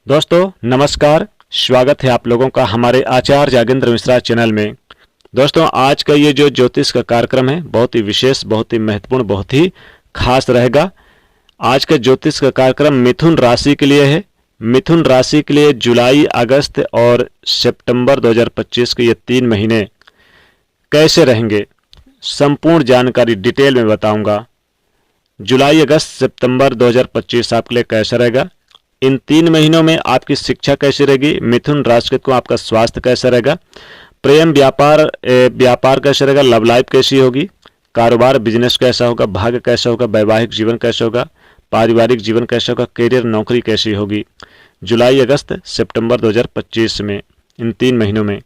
दोस्तों नमस्कार। स्वागत है आप लोगों का हमारे आचार्य जागेंद्र मिश्रा चैनल में। दोस्तों आज का ये जो ज्योतिष का कार्यक्रम है बहुत ही विशेष, बहुत ही महत्वपूर्ण, बहुत ही खास रहेगा। आज का ज्योतिष का कार्यक्रम मिथुन राशि के लिए है। मिथुन राशि के लिए जुलाई, अगस्त और सितंबर 2025 के ये 3 महीने कैसे रहेंगे, संपूर्ण जानकारी डिटेल में बताऊंगा। जुलाई, अगस्त, सितंबर 2025 आपके लिए कैसा रहेगा, इन 3 महीनों में आपकी शिक्षा कैसी रहेगी, मिथुन राशि को आपका स्वास्थ्य कैसा रहेगा, प्रेम व्यापार कैसा रहेगा, लव लाइफ कैसी होगी, कारोबार बिजनेस कैसा होगा, भाग्य कैसा होगा, वैवाहिक जीवन कैसा होगा, पारिवारिक जीवन कैसा होगा, करियर नौकरी कैसी होगी। जुलाई, अगस्त, सितंबर 2025 में इन 3 महीनों में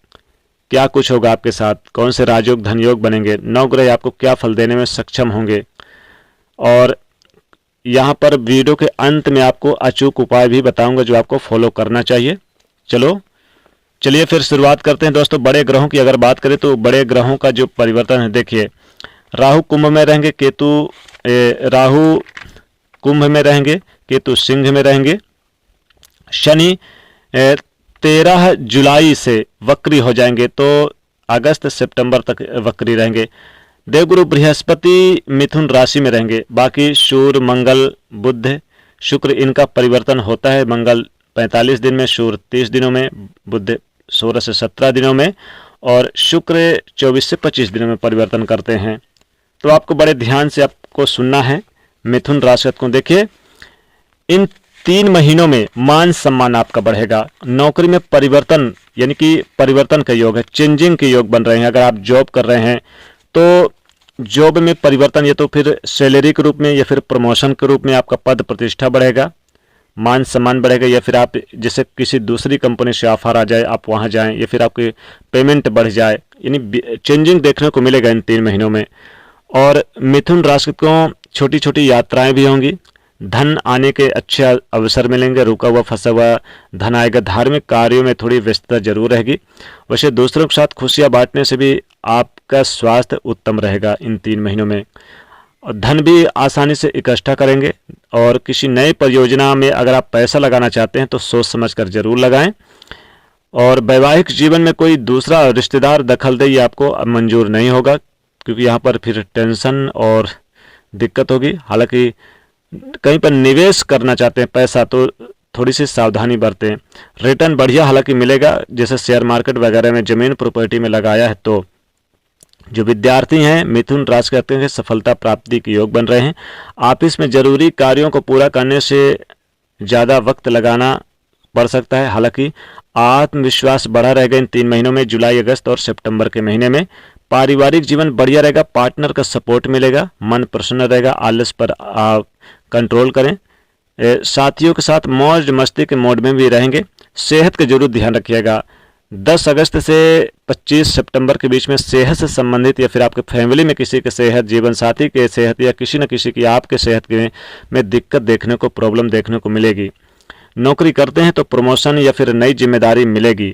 क्या कुछ होगा आपके साथ, कौन से राजयोग धन योग बनेंगे, 9 ग्रह आपको क्या फल देने में सक्षम होंगे, और यहाँ पर वीडियो के अंत में आपको अचूक उपाय भी बताऊंगा जो आपको फॉलो करना चाहिए। चलिए फिर शुरुआत करते हैं। दोस्तों बड़े ग्रहों की अगर बात करें तो बड़े ग्रहों का जो परिवर्तन है, देखिए राहु कुंभ में रहेंगे, राहु कुंभ में रहेंगे, केतु सिंह में रहेंगे। शनि 13 जुलाई से वक्री हो जाएंगे, तो अगस्त सितंबर तक वक्री रहेंगे। देवगुरु बृहस्पति मिथुन राशि में रहेंगे। बाकी सूर्य, मंगल, बुध, शुक्र इनका परिवर्तन होता है। मंगल 45 दिन में, सूर्य 30 दिनों में, बुध 16 से 17 दिनों में और शुक्र 24 से 25 दिनों में परिवर्तन करते हैं। तो आपको बड़े ध्यान से आपको सुनना है। मिथुन राशि को देखिए, इन 3 महीनों में मान सम्मान आपका बढ़ेगा। नौकरी में परिवर्तन यानी कि परिवर्तन का योग है, चेंजिंग के योग बन रहे हैं। अगर आप जॉब कर रहे हैं तो जॉब में परिवर्तन, या तो फिर सैलरी के रूप में या फिर प्रमोशन के रूप में आपका पद प्रतिष्ठा बढ़ेगा, मान सम्मान बढ़ेगा, या फिर आप जैसे किसी दूसरी कंपनी से ऑफर आ जाए आप वहां जाएं, या फिर आपकी पेमेंट बढ़ जाए, यानी चेंजिंग देखने को मिलेगा इन 3 महीनों में। और मिथुन राशि को छोटी छोटी यात्राएं भी होंगी, धन आने के अच्छे अवसर मिलेंगे, रुका हुआ फंसा हुआ धन आएगा। धार्मिक कार्यों में थोड़ी व्यस्तता जरूर रहेगी। वैसे दूसरों के साथ खुशियां बांटने से भी आपका स्वास्थ्य उत्तम रहेगा इन 3 महीनों में। और धन भी आसानी से इकट्ठा करेंगे। और किसी नई परियोजना में अगर आप पैसा लगाना चाहते हैं तो सोच समझ कर जरूर लगाएं। और वैवाहिक जीवन में कोई दूसरा रिश्तेदार दखल दे, ये आपको मंजूर नहीं होगा, क्योंकि यहाँ पर फिर टेंशन और दिक्कत होगी। हालांकि कहीं पर निवेश करना चाहते हैं पैसा तो थोड़ी सी सावधानी बरतें। रिटर्न बढ़िया हालांकि मिलेगा, जैसे शेयर मार्केट वगैरह में, जमीन प्रॉपर्टी में लगाया है। तो जो विद्यार्थी हैं मिथुन राशि कहते हैं सफलता प्राप्ति के योग बन रहे हैं। ऑफिस में जरूरी कार्यों को पूरा करने से ज़्यादा वक्त लगाना पड़ सकता है। हालांकि आत्मविश्वास बढ़ा रहेगा इन 3 महीनों में, जुलाई, अगस्त और सितंबर के महीने में। पारिवारिक जीवन बढ़िया रहेगा, पार्टनर का सपोर्ट मिलेगा, मन प्रसन्न रहेगा, आलस पर आप कंट्रोल करें। साथियों के साथ मौज मस्ती के मोड में भी रहेंगे। सेहत का जरूर ध्यान रखिएगा। 10 अगस्त से 25 सितंबर के बीच में सेहत से संबंधित, या फिर आपके फैमिली में किसी के सेहत, जीवन साथी के सेहत, या किसी न किसी की आपके सेहत में दिक्कत देखने को, प्रॉब्लम देखने को मिलेगी। नौकरी करते हैं तो प्रमोशन या फिर नई जिम्मेदारी मिलेगी,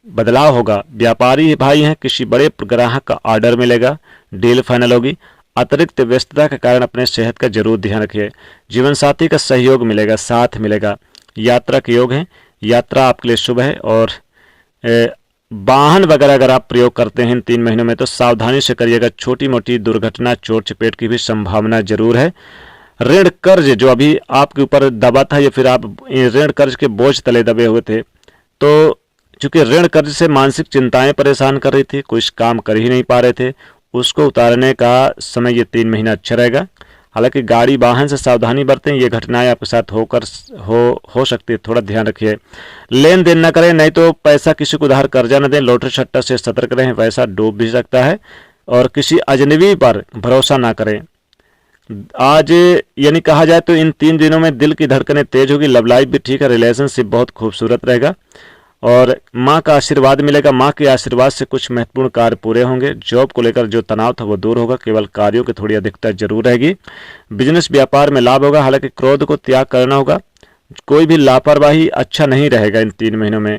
बदलाव होगा। व्यापारी भाई हैं, किसी बड़े ग्राहक का ऑर्डर मिलेगा, डील फाइनल होगी। अतिरिक्त व्यस्तता के कारण अपने सेहत का जरूर ध्यान रखिए। जीवन साथी का सहयोग मिलेगा, साथ मिलेगा। यात्रा के योग है, यात्रा आपके लिए शुभ है। और वाहन वगैरह अगर आप प्रयोग करते हैं इन 3 महीनों में तो सावधानी से करिएगा। छोटी मोटी दुर्घटना, चोट चपेट की भी संभावना जरूर है। ऋण कर्ज जो अभी आपके ऊपर दबा था, या फिर आप ऋण कर्ज के बोझ तले दबे हुए थे, तो चूंकि ऋण कर्ज से मानसिक चिंताएं परेशान कर रही थी, कुछ काम कर ही नहीं पा रहे थे, उसको उतारने का समय ये 3 महीना अच्छा रहेगा। हालांकि गाड़ी वाहन से सावधानी बरतें, ये घटनाएं आपके साथ हो सकती है, थोड़ा ध्यान रखिए। लेन देन न करें, नहीं तो पैसा किसी को उधार कर्जा न दें। लॉटरी सट्टा से सतर्क रहें, पैसा डूब भी सकता है। और किसी अजनबी पर भरोसा ना करें। आज यानी कहा जाए तो इन 3 दिनों में दिल की धड़कनें तेज होगी, लव लाइफ भी ठीक है, रिलेशनशिप बहुत खूबसूरत रहेगा। और माँ का आशीर्वाद मिलेगा, माँ के आशीर्वाद से कुछ महत्वपूर्ण कार्य पूरे होंगे। जॉब को लेकर जो तनाव था वो दूर होगा, केवल कार्यों की थोड़ी अधिकता जरूर रहेगी। बिजनेस व्यापार में लाभ होगा, हालांकि क्रोध को त्याग करना होगा। कोई भी लापरवाही अच्छा नहीं रहेगा इन 3 महीनों में।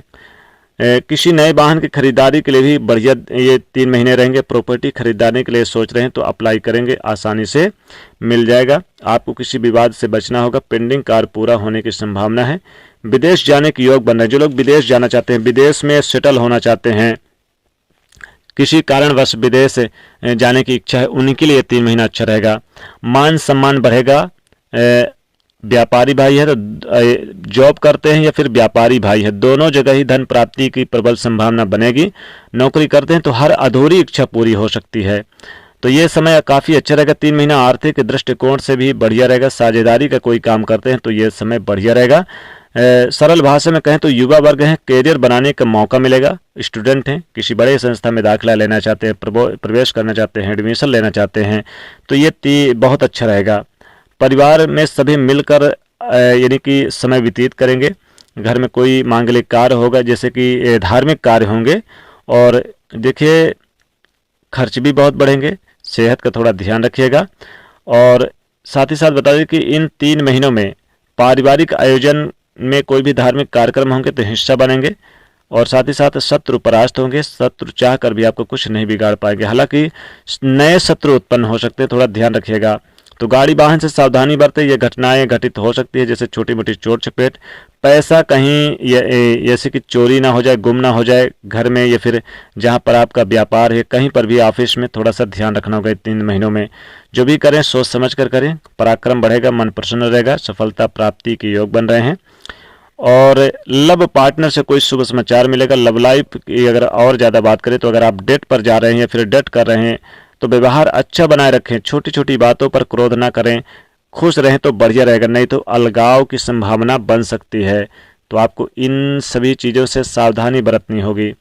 किसी नए वाहन की खरीदारी के लिए भी बढ़िया ये 3 महीने रहेंगे। प्रॉपर्टी खरीदाने के लिए सोच रहे हैं तो अप्लाई करेंगे, आसानी से मिल जाएगा। आपको किसी विवाद से बचना होगा, पेंडिंग कार्य पूरा होने की संभावना है। विदेश जाने के योग बन रहे हैं। जो लोग विदेश जाना चाहते हैं, विदेश में सेटल होना चाहते हैं, किसी कारणवश विदेश जाने की इच्छा है, उनके लिए 3 महीना अच्छा रहेगा। मान सम्मान बढ़ेगा। व्यापारी भाई है तो जॉब करते हैं या फिर व्यापारी भाई है, दोनों जगह ही धन प्राप्ति की प्रबल संभावना बनेगी। नौकरी करते हैं तो हर अधूरी इच्छा पूरी हो सकती है। तो ये समय काफ़ी अच्छा रहेगा। 3 महीना आर्थिक दृष्टिकोण से भी बढ़िया रहेगा। साझेदारी का कोई काम करते हैं तो ये समय बढ़िया रहेगा। सरल भाषा में कहें तो युवा वर्ग हैं, कैरियर बनाने का मौका मिलेगा। स्टूडेंट हैं, किसी बड़े संस्था में दाखिला लेना चाहते हैं, प्रवेश करना चाहते हैं, एडमिशन लेना चाहते हैं, तो ये बहुत अच्छा रहेगा। परिवार में सभी मिलकर यानी कि समय व्यतीत करेंगे। घर में कोई मांगलिक कार्य होगा, जैसे कि धार्मिक कार्य होंगे। और देखिए खर्च भी बहुत बढ़ेंगे, सेहत का थोड़ा ध्यान रखिएगा। और साथ ही साथ बता दें कि इन 3 महीनों में पारिवारिक आयोजन में कोई भी धार्मिक कार्यक्रम होंगे तो हिस्सा बनेंगे। और साथ ही साथ शत्रु परास्त होंगे। शत्रु चाह कर भी आपको कुछ नहीं बिगाड़ पाएंगे, हालांकि नए शत्रु उत्पन्न हो सकते हैं, थोड़ा ध्यान रखिएगा। तो गाड़ी वाहन से सावधानी बरतें, ये घटनाएं घटित हो सकती है, जैसे छोटी मोटी चोट चपेट। पैसा कहीं जैसे कि चोरी ना हो जाए, गुम ना हो जाए घर में, या फिर जहां पर आपका व्यापार है, कहीं पर भी, ऑफिस में, थोड़ा सा ध्यान रखना होगा। 3 महीनों में जो भी करें सोच समझ कर करें। पराक्रम बढ़ेगा, मन प्रसन्न रहेगा, सफलता प्राप्ति के योग बन रहे हैं। और लव पार्टनर से कोई शुभ समाचार मिलेगा। लव लाइफ की अगर और ज़्यादा बात करें तो अगर आप डेट पर जा रहे हैं या फिर डेट कर रहे हैं तो व्यवहार अच्छा बनाए रखें, छोटी छोटी बातों पर क्रोध ना करें, खुश रहें तो बढ़िया रहेगा, नहीं तो अलगाव की संभावना बन सकती है। तो आपको इन सभी चीज़ों से सावधानी बरतनी होगी।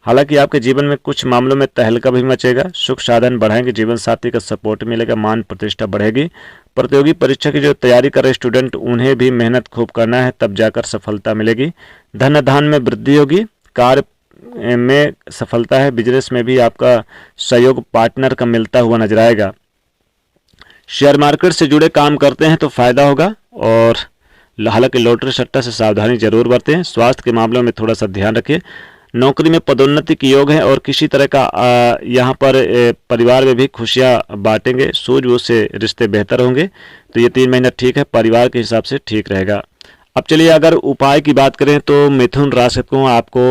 हालांकि आपके जीवन में कुछ मामलों में तहलका भी मचेगा, सुख साधन बढ़ाएंगे, जीवन साथी का सपोर्ट मिलेगा, मान प्रतिष्ठा बढ़ेगी। प्रतियोगी परीक्षा की जो तैयारी कर रहे स्टूडेंट, उन्हें भी मेहनत खूब करना है, तब जाकर सफलता मिलेगी। धन धान में वृद्धि होगी, कार्य में सफलता है, बिजनेस में भी आपका सहयोग पार्टनर का मिलता हुआ नजर आएगा। शेयर मार्केट से जुड़े काम करते हैं तो फायदा होगा। और हालांकि लॉटरी सट्टा से सावधानी जरूर बरतें। स्वास्थ्य के मामलों में थोड़ा सा ध्यान रखें। नौकरी में पदोन्नति के योग है और किसी तरह का यहाँ पर परिवार में भी खुशियाँ बांटेंगे, सूझबूझ से रिश्ते बेहतर होंगे। तो ये 3 महीना ठीक है, परिवार के हिसाब से ठीक रहेगा। अब चलिए अगर उपाय की बात करें तो मिथुन राशि को आपको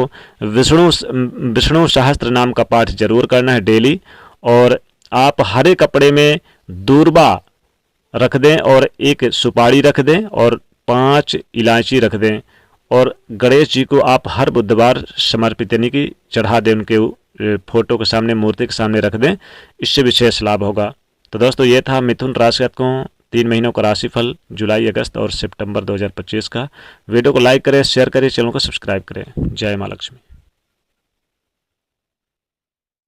विष्णु सहस्त्र नाम का पाठ जरूर करना है डेली। और आप हरे कपड़े में दूर्वा रख दें और 1 सुपारी रख दें और 5 इलायची रख दें। और गणेश जी को आप हर बुधवार समर्पित यानी कि चढ़ा दें, उनके फोटो के सामने, मूर्ति के सामने रख दें, इससे विशेष लाभ होगा। तो दोस्तों ये था मिथुन राशि को 3 महीनों का राशिफल जुलाई, अगस्त और सितंबर 2025 का। वीडियो को लाइक करें, शेयर करें, चैनल को सब्सक्राइब करें। जय माँ लक्ष्मी।